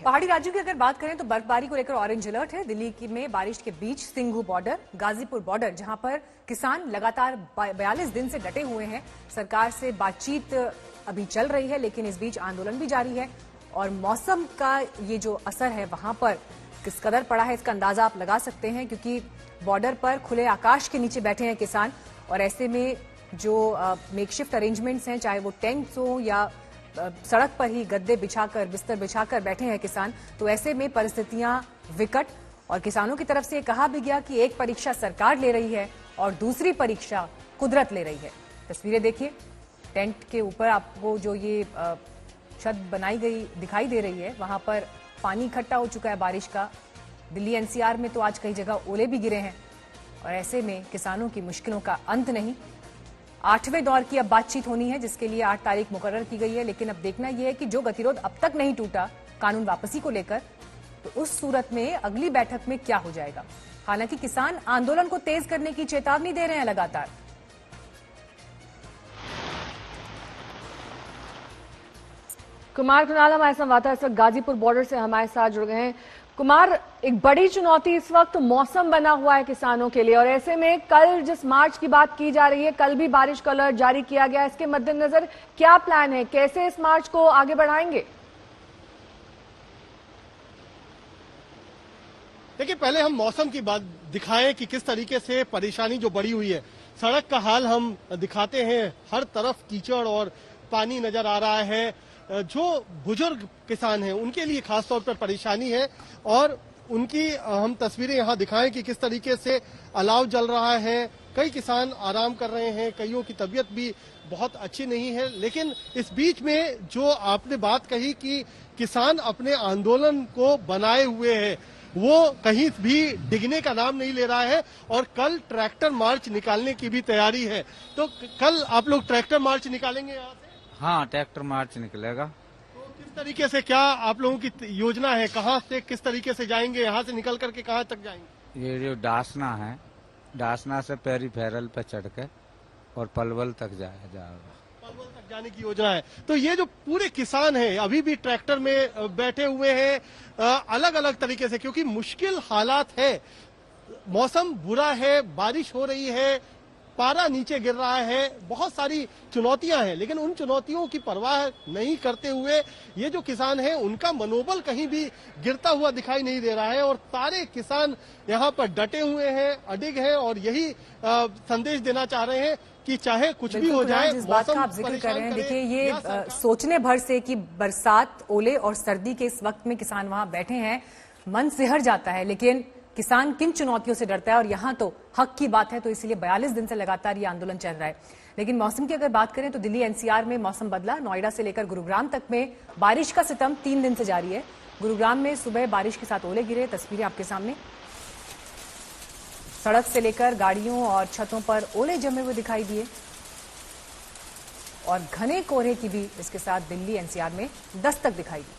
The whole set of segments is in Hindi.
पहाड़ी राज्यों की अगर बात करें तो बर्फबारी को लेकर ऑरेंज अलर्ट है। दिल्ली में बारिश के बीच सिंघू बॉर्डर, गाजीपुर बॉर्डर, जहां पर किसान लगातार 42 दिन से डटे हुए हैं। सरकार से बातचीत अभी चल रही है, लेकिन इस बीच आंदोलन भी जारी है और मौसम का ये जो असर है वहां पर किस कदर पड़ा है इसका अंदाजा आप लगा सकते हैं, क्योंकि बॉर्डर पर खुले आकाश के नीचे बैठे हैं किसान और ऐसे में जो मेकशिफ्ट अरेंजमेंट्स हैं, चाहे वो टेंट्स हो या सड़क पर ही गद्दे बिछाकर, बिस्तर बिछाकर बैठे हैं किसान, तो ऐसे में परिस्थितियां विकट। और किसानों की तरफ से कहा भी गया कि एक परीक्षा सरकार ले रही है और दूसरी परीक्षा कुदरत ले रही है। तस्वीरें देखिए, टेंट के ऊपर आपको जो ये छत बनाई गई दिखाई दे रही है, वहां पर पानी इकट्ठा हो चुका है बारिश का। दिल्ली एनसीआर में तो आज कई जगह ओले भी गिरे हैं और ऐसे में किसानों की मुश्किलों का अंत नहीं। 8वें दौर की अब बातचीत होनी है, जिसके लिए 8 तारीख मुकर्रर की गई है, लेकिन अब देखना यह है कि जो गतिरोध अब तक नहीं टूटा कानून वापसी को लेकर, तो उस सूरत में अगली बैठक में क्या हो जाएगा। हालांकि किसान आंदोलन को तेज करने की चेतावनी दे रहे हैं लगातार। कुमार कुणाल हमारे संवाददाता इस वक्त गाजीपुर बॉर्डर से हमारे साथ जुड़ गए हैं। कुमार, एक बड़ी चुनौती इस वक्त मौसम बना हुआ है किसानों के लिए और ऐसे में कल जिस मार्च की बात की जा रही है, कल भी बारिश का अलर्ट जारी किया गया, इसके मद्देनजर क्या प्लान है, कैसे इस मार्च को आगे बढ़ाएंगे? देखिए, पहले हम मौसम की बात दिखाएं कि किस तरीके से परेशानी जो बढ़ी हुई है। सड़क का हाल हम दिखाते हैं, हर तरफ कीचड़ और पानी नजर आ रहा है। जो बुजुर्ग किसान हैं उनके लिए खासतौर पर परेशानी है और उनकी हम तस्वीरें यहाँ दिखाएं कि किस तरीके से अलाव जल रहा है। कई किसान आराम कर रहे हैं, कईयों की तबीयत भी बहुत अच्छी नहीं है। लेकिन इस बीच में जो आपने बात कही कि किसान अपने आंदोलन को बनाए हुए है, वो कहीं भी डिगने का नाम नहीं ले रहा है और कल ट्रैक्टर मार्च निकालने की भी तैयारी है। तो कल आप लोग ट्रैक्टर मार्च निकालेंगे यहाँ से? हाँ, ट्रैक्टर मार्च निकलेगा। तो किस तरीके से, क्या आप लोगों की योजना है, कहाँ से किस तरीके से जाएंगे, यहाँ से निकल करके कहाँ तक जाएंगे? ये जो डासना है, डासना से पेरीफेरल पे चढ़ के और पलवल तक जाएगा। पलवल तक जाने की योजना है। तो ये जो पूरे किसान हैं अभी भी ट्रैक्टर में बैठे हुए हैं, अलग अलग तरीके से, क्योंकि मुश्किल हालात है। मौसम बुरा है, बारिश हो रही है, पारा नीचे गिर रहा है, बहुत सारी चुनौतियां हैं, लेकिन उन चुनौतियों की परवाह नहीं करते हुए ये जो किसान हैं उनका मनोबल कहीं भी गिरता हुआ दिखाई नहीं दे रहा है और सारे किसान यहाँ पर डटे हुए हैं, अडिग हैं और यही संदेश देना चाह रहे हैं कि चाहे कुछ भी हो जाए, जिस बात का आप जिक्र कर रहे हैं, देखिए ये सोचने भर से कि बरसात, ओले और सर्दी के इस वक्त में किसान वहां बैठे हैं, मन सिहर जाता है। लेकिन किसान किन चुनौतियों से डरता है और यहाँ तो हक की बात है, तो इसलिए 42 दिन से लगातार ये आंदोलन चल रहा है। लेकिन मौसम की अगर बात करें तो दिल्ली एनसीआर में मौसम बदला। नोएडा से लेकर गुरुग्राम तक में बारिश का सितम 3 दिन से जारी है। गुरुग्राम में सुबह बारिश के साथ ओले गिरे, तस्वीरें आपके सामने। सड़क से लेकर गाड़ियों और छतों पर ओले जमे हुए दिखाई दिए और घने कोहरे की भी इसके साथ दिल्ली एनसीआर में दस्तक दिखाई दी।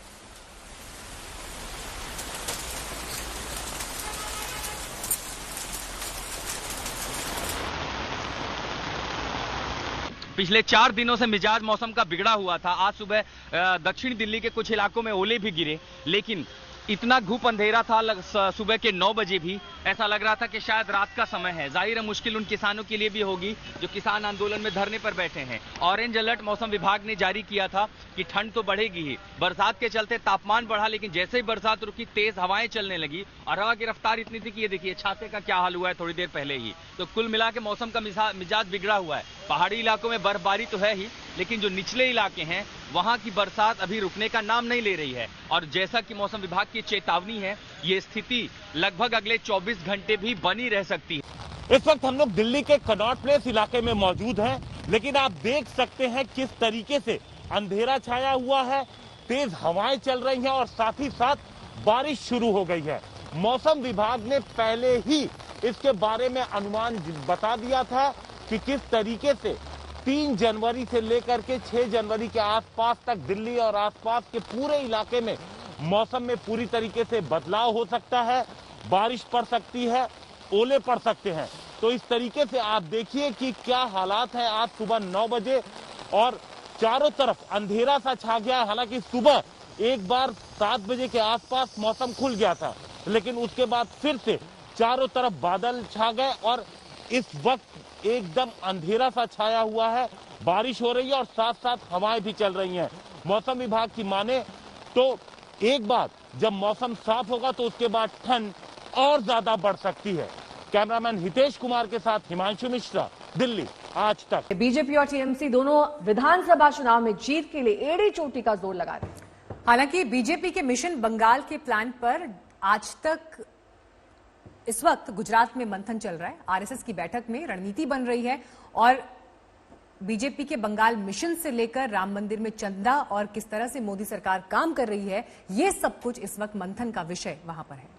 पिछले 4 दिनों से मिजाज मौसम का बिगड़ा हुआ था। आज सुबह दक्षिण दिल्ली के कुछ इलाकों में ओले भी गिरे, लेकिन इतना घुप अंधेरा था सुबह के 9 बजे भी, ऐसा लग रहा था कि शायद रात का समय है। जाहिर है मुश्किल उन किसानों के लिए भी होगी जो किसान आंदोलन में धरने पर बैठे हैं। ऑरेंज अलर्ट मौसम विभाग ने जारी किया था कि ठंड तो बढ़ेगी ही, बरसात के चलते तापमान बढ़ा, लेकिन जैसे ही बरसात रुकी तेज हवाएं चलने लगी और हवा की रफ्तार इतनी थी कि ये देखिए छाते का क्या हाल हुआ है थोड़ी देर पहले ही। तो कुल मिला के मौसम का मिजाज बिगड़ा हुआ है। पहाड़ी इलाकों में बर्फबारी तो है ही, लेकिन जो निचले इलाके हैं वहां की बरसात अभी रुकने का नाम नहीं ले रही है और जैसा कि मौसम विभाग की चेतावनी है, ये स्थिति लगभग अगले 24 घंटे भी बनी रह सकती है। इस वक्त हम लोग दिल्ली के कनॉट प्लेस इलाके में मौजूद हैं, लेकिन आप देख सकते हैं किस तरीके से अंधेरा छाया हुआ है, तेज हवाएं चल रही हैं और साथ ही साथ बारिश शुरू हो गई है। मौसम विभाग ने पहले ही इसके बारे में अनुमान बता दिया था कि किस तरीके से 3 जनवरी से लेकर के 6 जनवरी के आसपास तक दिल्ली और आसपास के पूरे इलाके में मौसम में पूरी तरीके से बदलाव हो सकता है, बारिश पड़ सकती है, ओले पड़ सकते हैं। तो इस तरीके से आप देखिए कि क्या हालात हैं। आज सुबह 9 बजे और चारों तरफ अंधेरा सा छा गया। हालांकि सुबह एक बार 7 बजे के आसपास मौसम खुल गया था, लेकिन उसके बाद फिर से चारों तरफ बादल छा गए और इस वक्त एकदम अंधेरा सा छाया हुआ है। बारिश हो रही है और साथ साथ हवाएं भी चल रही हैं। मौसम विभाग की माने तो एक बार जब मौसम साफ होगा तो उसके बाद ठंड और ज्यादा बढ़ सकती है। कैमरामैन हितेश कुमार के साथ हिमांशु मिश्रा, दिल्ली, आज तक। बीजेपी और टीएमसी दोनों विधानसभा चुनाव में जीत के लिए एड़ी चोटी का जोर लगा रहे हैं। हालांकि बीजेपी के मिशन बंगाल के प्लान पर आज तक इस वक्त गुजरात में मंथन चल रहा है। आरएसएस की बैठक में रणनीति बन रही है और बीजेपी के बंगाल मिशन से लेकर राम मंदिर में चंदा और किस तरह से मोदी सरकार काम कर रही है, ये सब कुछ इस वक्त मंथन का विषय वहां पर है।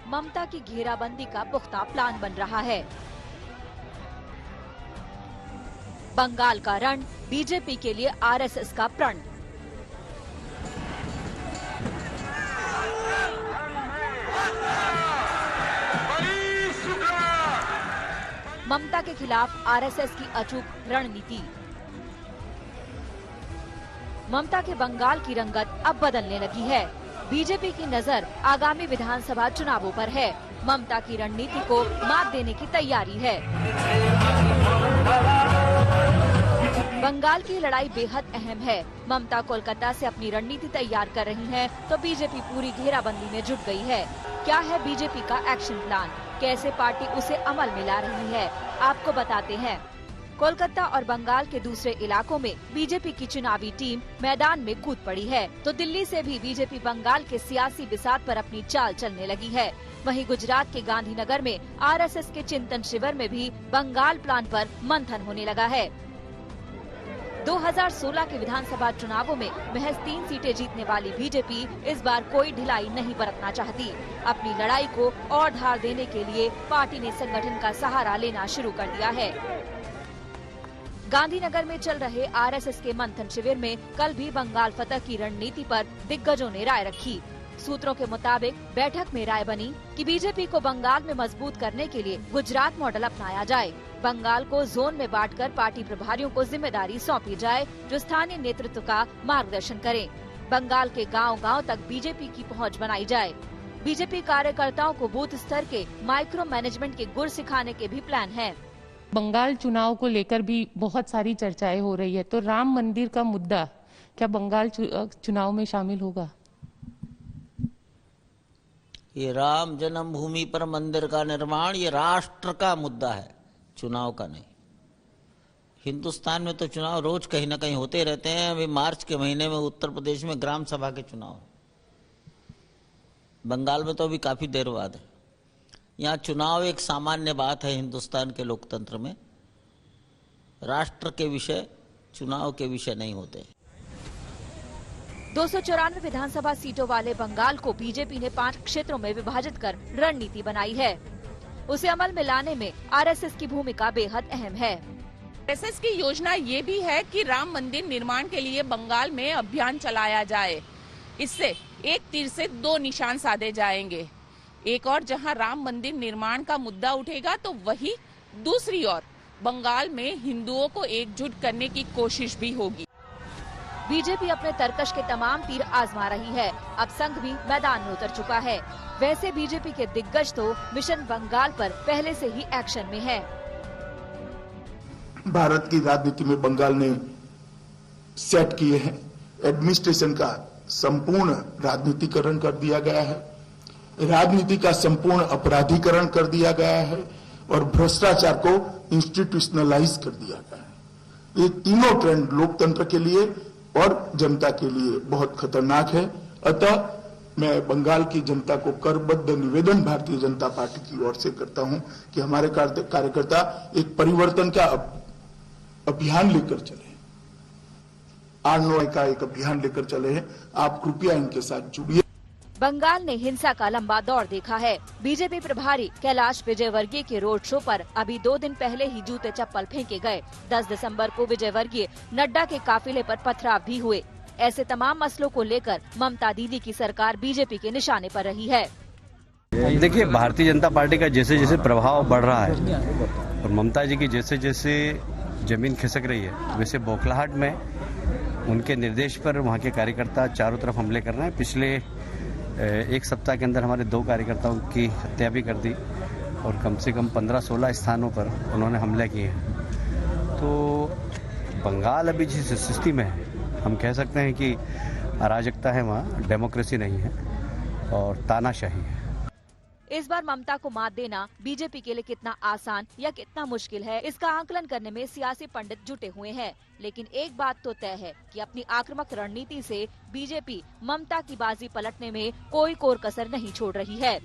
ममता की घेराबंदी का पुख्ता प्लान बन रहा है। बंगाल का रण बीजेपी के लिए आरएसएस का प्रण। ममता के खिलाफ आरएसएस की अचूक रणनीति। ममता के बंगाल की रंगत अब बदलने लगी है। बीजेपी की नजर आगामी विधानसभा चुनावों पर है। ममता की रणनीति को मात देने की तैयारी है। बंगाल की लड़ाई बेहद अहम है। ममता कोलकाता से अपनी रणनीति तैयार कर रही हैं, तो बीजेपी पूरी घेराबंदी में जुट गई है। क्या है बीजेपी का एक्शन प्लान, कैसे पार्टी उसे अमल में ला रही है, आपको बताते हैं। कोलकाता और बंगाल के दूसरे इलाकों में बीजेपी की चुनावी टीम मैदान में कूद पड़ी है, तो दिल्ली से भी बीजेपी बंगाल के सियासी बिसात पर अपनी चाल चलने लगी है। वहीं गुजरात के गांधीनगर में आरएसएस के चिंतन शिविर में भी बंगाल प्लान पर मंथन होने लगा है। 2016 के विधानसभा चुनावों में महज 3 सीटें जीतने वाली बीजेपी इस बार कोई ढिलाई नहीं बरतना चाहती। अपनी लड़ाई को और धार देने के लिए पार्टी ने संगठन का सहारा लेना शुरू कर दिया है। गांधीनगर में चल रहे आरएसएस के मंथन शिविर में कल भी बंगाल फतह की रणनीति पर दिग्गजों ने राय रखी। सूत्रों के मुताबिक बैठक में राय बनी कि बीजेपी को बंगाल में मजबूत करने के लिए गुजरात मॉडल अपनाया जाए। बंगाल को जोन में बांटकर पार्टी प्रभारियों को जिम्मेदारी सौंपी जाए, जो स्थानीय नेतृत्व का मार्गदर्शन करें। बंगाल के गांव-गांव तक बीजेपी की पहुंच बनाई जाए। बीजेपी कार्यकर्ताओं को बूथ स्तर के माइक्रो मैनेजमेंट के गुर सिखाने के भी प्लान हैं। बंगाल चुनाव को लेकर भी बहुत सारी चर्चाएं हो रही है, तो राम मंदिर का मुद्दा क्या बंगाल चुनाव में शामिल होगा? ये राम जन्मभूमि पर मंदिर का निर्माण ये राष्ट्र का मुद्दा है, चुनाव का नहीं। हिंदुस्तान में तो चुनाव रोज कहीं ना कहीं होते रहते हैं। अभी मार्च के महीने में उत्तर प्रदेश में ग्राम सभा के चुनाव, बंगाल में तो अभी काफी देर बाद है। यहाँ चुनाव एक सामान्य बात है हिंदुस्तान के लोकतंत्र में। राष्ट्र के विषय चुनाव के विषय नहीं होते। 294 विधानसभा सीटों वाले बंगाल को बीजेपी ने 5 क्षेत्रों में विभाजित कर रणनीति बनाई है। उसे अमल में लाने में आरएसएस की भूमिका बेहद अहम है। आरएसएस की योजना ये भी है कि राम मंदिर निर्माण के लिए बंगाल में अभियान चलाया जाए। इससे एक तीर से 2 निशान साधे जाएंगे। एक और जहां राम मंदिर निर्माण का मुद्दा उठेगा, तो वही दूसरी ओर बंगाल में हिंदुओं को एकजुट करने की कोशिश भी होगी। बीजेपी अपने तरकश के तमाम तीर आजमा रही है। अब संघ भी मैदान में उतर चुका है। वैसे बीजेपी के दिग्गज तो मिशन बंगाल पर पहले से ही एक्शन में है। भारत की राजनीति में बंगाल ने सेट किए हैं। एडमिनिस्ट्रेशन का संपूर्ण राजनीतिकरण कर दिया गया है, राजनीति का संपूर्ण अपराधीकरण कर दिया गया है और भ्रष्टाचार को इंस्टीट्यूशनलाइज कर दिया गया है। ये तीनों ट्रेंड लोकतंत्र के लिए और जनता के लिए बहुत खतरनाक है। अतः मैं बंगाल की जनता को करबद्ध निवेदन भारतीय जनता पार्टी की ओर से करता हूं कि हमारे कार्यकर्ता एक परिवर्तन का अभियान लेकर चले, आरनोए का एक अभियान लेकर चले हैं। आप कृपया इनके साथ जुड़िए। बंगाल ने हिंसा का लंबा दौर देखा है। बीजेपी प्रभारी कैलाश विजयवर्गीय के रोड शो पर अभी 2 दिन पहले ही जूते चप्पल फेंके गए। 10 दिसंबर को विजयवर्गीय नड्डा के काफिले पर पथराव भी हुए। ऐसे तमाम मसलों को लेकर ममता दीदी की सरकार बीजेपी के निशाने पर रही है। देखिए, भारतीय जनता पार्टी का जैसे जैसे प्रभाव बढ़ रहा है और ममता जी की जैसे जैसे जमीन खिसक रही है, वैसे बौखलाहट में उनके निर्देश पर वहाँ के कार्यकर्ता चारों तरफ हमले कर रहे हैं। पिछले एक सप्ताह के अंदर हमारे 2 कार्यकर्ताओं की हत्या भी कर दी और कम से कम 15-16 स्थानों पर उन्होंने हमले किए हैं। तो बंगाल अभी जिस स्थिति में है, हम कह सकते हैं कि अराजकता है, वहाँ डेमोक्रेसी नहीं है और तानाशाही है। इस बार ममता को मात देना बीजेपी के लिए कितना आसान या कितना मुश्किल है, इसका आकलन करने में सियासी पंडित जुटे हुए हैं। लेकिन एक बात तो तय है कि अपनी आक्रामक रणनीति से बीजेपी ममता की बाजी पलटने में कोई कोर कसर नहीं छोड़ रही है।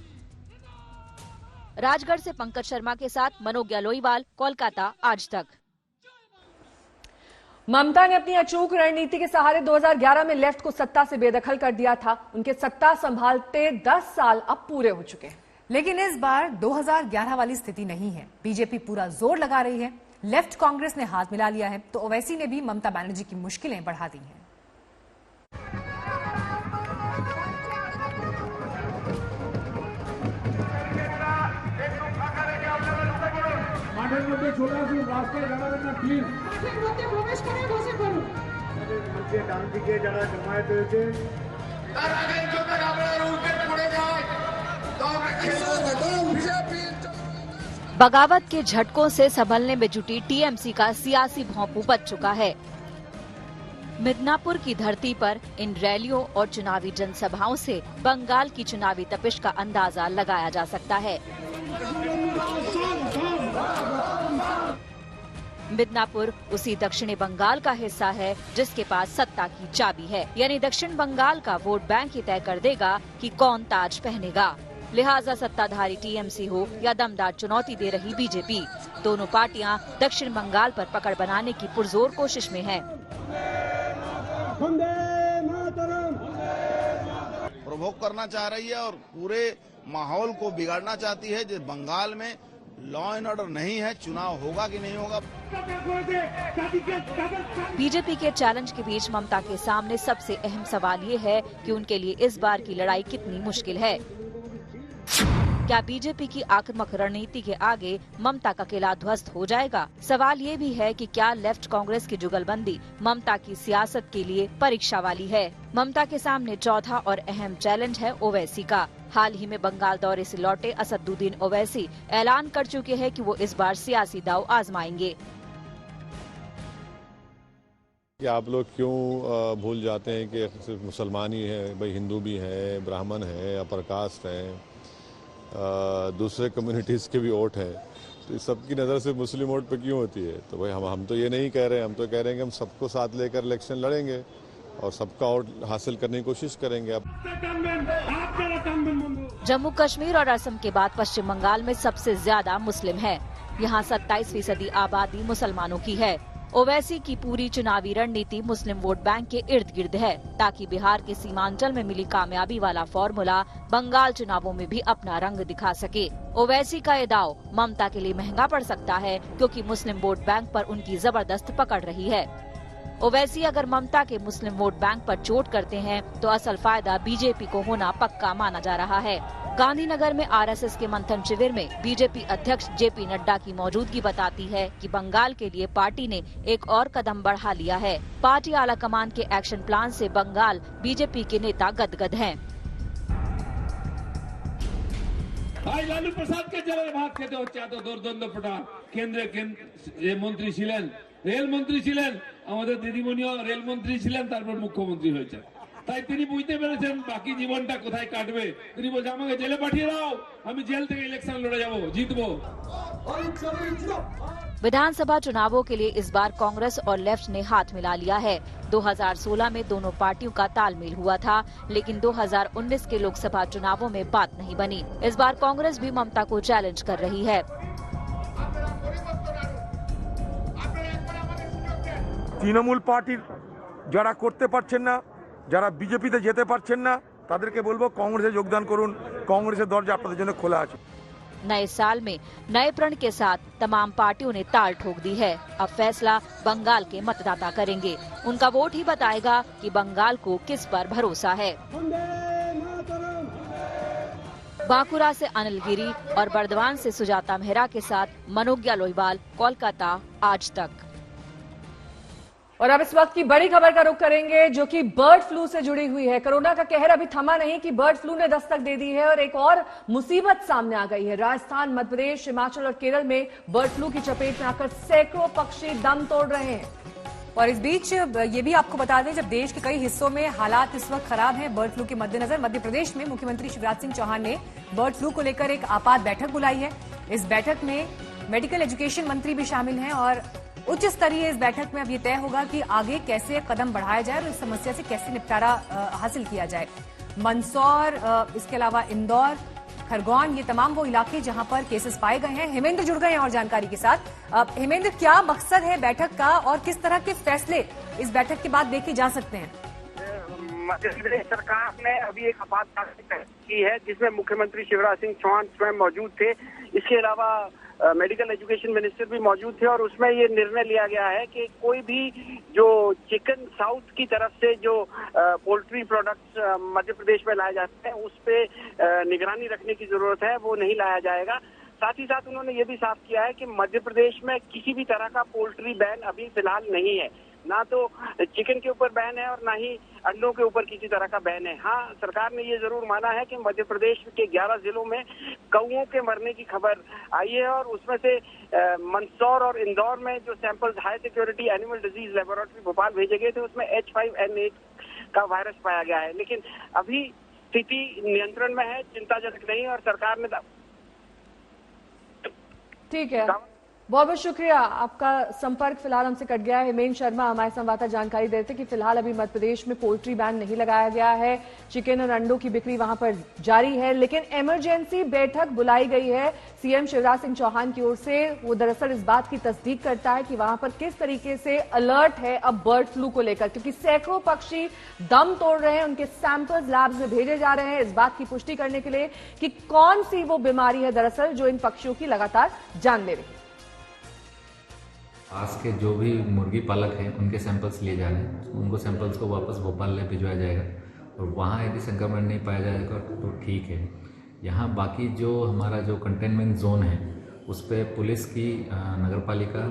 राजगढ़ से पंकज शर्मा के साथ मनोज लोईवाल, कोलकाता, आज तक। ममता ने अपनी अचूक रणनीति के सहारे 2011 में लेफ्ट को सत्ता से बेदखल कर दिया था। उनके सत्ता संभालते 10 साल अब पूरे हो चुके हैं, लेकिन इस बार 2011 वाली स्थिति नहीं है। बीजेपी पूरा जोर लगा रही है। लेफ्ट कांग्रेस ने हाथ मिला लिया है, तो ओवैसी ने भी ममता बनर्जी की मुश्किलें बढ़ा दी हैं। बगावत के झटकों से संभलने में जुटी टीएमसी का सियासी भौंपू बच चुका है। मिदनापुर की धरती पर इन रैलियों और चुनावी जनसभाओं से बंगाल की चुनावी तपिश का अंदाजा लगाया जा सकता है। मिदनापुर उसी दक्षिणी बंगाल का हिस्सा है जिसके पास सत्ता की चाबी है, यानी दक्षिण बंगाल का वोट बैंक ही तय कर देगा कि कौन ताज पहनेगा। लिहाजा सत्ताधारी टीएमसी हो या दमदार चुनौती दे रही बीजेपी, दोनों पार्टियां दक्षिण बंगाल पर पकड़ बनाने की पुरजोर कोशिश में हैं। प्रवोक करना चाह रही है और पूरे माहौल को बिगाड़ना चाहती है। जिस बंगाल में लॉ एंड ऑर्डर नहीं है, चुनाव होगा कि नहीं होगा। बीजेपी के चैलेंज के बीच ममता के सामने सबसे अहम सवाल ये है कि उनके लिए इस बार की लड़ाई कितनी मुश्किल है। क्या बीजेपी की आक्रामक रणनीति के आगे ममता का किला ध्वस्त हो जाएगा? सवाल ये भी है कि क्या लेफ्ट कांग्रेस की जुगलबंदी ममता की सियासत के लिए परीक्षा वाली है? ममता के सामने चौथा और अहम चैलेंज है ओवैसी का। हाल ही में बंगाल दौरे से लौटे असदुद्दीन ओवैसी ऐलान कर चुके हैं कि वो इस बार सियासी दांव आजमाएंगे। कि आप लोग क्यों भूल जाते हैं कि सिर्फ मुसलमान ही है? भाई हिंदू भी है, ब्राह्मण है, अपर कास्ट है, दूसरे कम्युनिटीज के भी वोट है, तो इस सबकी नज़र से मुस्लिम वोट पे क्यों होती है? तो भाई हम तो ये नहीं कह रहे हैं, हम तो कह रहे हैं कि हम सबको साथ लेकर इलेक्शन लड़ेंगे और सबका वोट हासिल करने की कोशिश करेंगे। अब जम्मू कश्मीर और असम के बाद पश्चिम बंगाल में सबसे ज्यादा मुस्लिम हैं। यहाँ 27% आबादी मुसलमानों की है। ओवैसी की पूरी चुनावी रणनीति मुस्लिम वोट बैंक के इर्द गिर्द है, ताकि बिहार के सीमांचल में मिली कामयाबी वाला फॉर्मूला बंगाल चुनावों में भी अपना रंग दिखा सके। ओवैसी का ये दाव ममता के लिए महंगा पड़ सकता है, क्योंकि मुस्लिम वोट बैंक पर उनकी जबरदस्त पकड़ रही है। ओवैसी अगर ममता के मुस्लिम वोट बैंक पर चोट करते हैं तो असल फायदा बीजेपी को होना पक्का माना जा रहा है। गांधीनगर में आरएसएस के मंथन शिविर में बीजेपी अध्यक्ष जेपी नड्डा की मौजूदगी बताती है कि बंगाल के लिए पार्टी ने एक और कदम बढ़ा लिया है। पार्टी आलाकमान के एक्शन प्लान से बंगाल बीजेपी के नेता गदगद हैं। लालू प्रसाद के जगह भाग के দুর্দণ্ড কেন্দ্রে মন্ত্রী ছিলেন, রেলমন্ত্রী ছিলেন, আমাদের দিদিমণিও রেলমন্ত্রী ছিলেন, তারপর মুখ্যমন্ত্রী হয়েছে। তাই তিনি বুঝতে পেরেছেন বাকি জীবনটা কোথায় কাটবে। তিনি বলছেন আমাকে জেলে পাঠিয়ে দাও, আমি জেল থেকে ইলেকশন লড়ে যাব, জিতবো। विधानसभा चुनावों के लिए इस बार कांग्रेस और लेफ्ट ने हाथ मिला लिया है। 2016 में दोनों पार्टियों का तालमेल हुआ था, लेकिन 2019 के लोकसभा चुनावों में बात नहीं बनी। इस बार कांग्रेस भी ममता को चैलेंज कर रही है। তৃণমূল পার্টির যারা করতে পারছেন না, যারা বিজেপিতে যেতে পারছেন না, তাদেরকে বলবো কংগ্রেসে যোগদান করুন। কংগ্রেসের দরজা আপনাদের জন্য খোলা আছে। नए साल में नए प्रण के साथ तमाम पार्टियों ने ताल ठोक दी है। अब फैसला बंगाल के मतदाता करेंगे। उनका वोट ही बताएगा कि बंगाल को किस पर भरोसा है। बांकुरा से अनिल गिरी और बर्दवान से सुजाता मेहरा के साथ मनोज्ञा लोहिवाल, कोलकाता, आज तक। और अब इस वक्त की बड़ी खबर का रुख करेंगे जो कि बर्ड फ्लू से जुड़ी हुई है। कोरोना का कहर अभी थमा नहीं कि बर्ड फ्लू ने दस्तक दे दी है और एक और मुसीबत सामने आ गई है। राजस्थान, मध्य प्रदेश, हिमाचल और केरल में बर्ड फ्लू की चपेट में आकर सैकड़ों पक्षी दम तोड़ रहे हैं। और इस बीच ये भी आपको बता दें, जब देश के कई हिस्सों में हालात इस वक्त खराब हैं बर्ड फ्लू के मद्देनजर, मध्य प्रदेश में मुख्यमंत्री शिवराज सिंह चौहान ने बर्ड फ्लू को लेकर एक आपात बैठक बुलाई है। इस बैठक में मेडिकल एजुकेशन मंत्री भी शामिल हैं और उच्च स्तरीय इस बैठक में अब ये तय होगा कि आगे कैसे कदम बढ़ाया जाए और इस समस्या से कैसे निपटारा हासिल किया जाए। मंदसौर, इसके अलावा इंदौर, खरगोन, ये तमाम वो इलाके जहां पर केसेस पाए गए हैं। हेमेंद्र जुड़ गए हैं और जानकारी के साथ। हेमेंद्र, क्या मकसद है बैठक का और किस तरह के फैसले इस बैठक के बाद देखे जा सकते हैं? मध्य प्रदेश सरकार ने अभी एक आपात बैठक की है जिसमें मुख्यमंत्री शिवराज सिंह चौहान स्वयं मौजूद थे। इसके अलावा मेडिकल एजुकेशन मिनिस्टर भी मौजूद थे और उसमें ये निर्णय लिया गया है कि कोई भी जो चिकन साउथ की तरफ से जो पोल्ट्री प्रोडक्ट्स मध्य प्रदेश में लाए जाते हैं उस पे निगरानी रखने की जरूरत है, वो नहीं लाया जाएगा। साथ ही साथ उन्होंने ये भी साफ किया है कि मध्य प्रदेश में किसी भी तरह का पोल्ट्री बैन अभी फिलहाल नहीं है, ना तो चिकन के ऊपर बैन है और ना ही अंडों के ऊपर किसी तरह का बैन है। हाँ, सरकार ने ये जरूर माना है कि मध्य प्रदेश के 11 जिलों में कौओं के मरने की खबर आई है और उसमें से मंदसौर और इंदौर में जो samples high security animal disease laboratory Bhopal भेजे गए थे उसमें H5N8 का वायरस पाया गया है। लेकिन अभी स्थिति नियंत्रण में है, चिंताजनक नहीं, और सरकार ने ठीक है, बहुत बहुत शुक्रिया। आपका संपर्क फिलहाल हमसे कट गया है। हेमेंद्र शर्मा हमारे संवाददाता जानकारी देते कि फिलहाल अभी मध्य प्रदेश में पोल्ट्री बैन नहीं लगाया गया है, चिकन और अंडों की बिक्री वहां पर जारी है, लेकिन इमरजेंसी बैठक बुलाई गई है सीएम शिवराज सिंह चौहान की ओर से। वो दरअसल इस बात की तस्दीक करता है कि वहां पर किस तरीके से अलर्ट है अब बर्ड फ्लू को लेकर, क्योंकि सैकड़ों पक्षी दम तोड़ रहे हैं, उनके सैंपल्स लैब्स में भेजे जा रहे हैं इस बात की पुष्टि करने के लिए कि कौन सी वो बीमारी है दरअसल जो इन पक्षियों की लगातार जान ले रही है। आस के जो भी मुर्गी पालक हैं उनके सैंपल्स लिए जा रहे हैं, उनको सैंपल्स को वापस भोपाल ले भिजवाया जाएगा और वहाँ यदि संक्रमण नहीं पाया जाएगा तो ठीक है। यहाँ बाकी जो हमारा जो कंटेनमेंट जोन है उस पर पुलिस की, नगर पालिका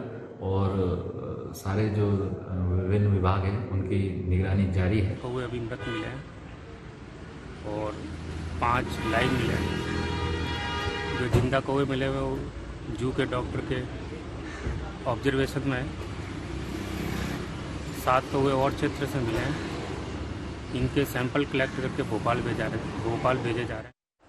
और सारे जो विभिन्न विभाग हैं उनकी निगरानी जारी है। कौवे अभी मृत मिले हैं और 5 लाइव मिले हैं। जो जिंदा कौवे मिले हुए वो जू के डॉक्टर के ऑब्जर्वेशन में 7 कौवे और क्षेत्र से मिले हैं। इनके सैंपल कलेक्ट करके भोपाल भेजे जा रहे हैं।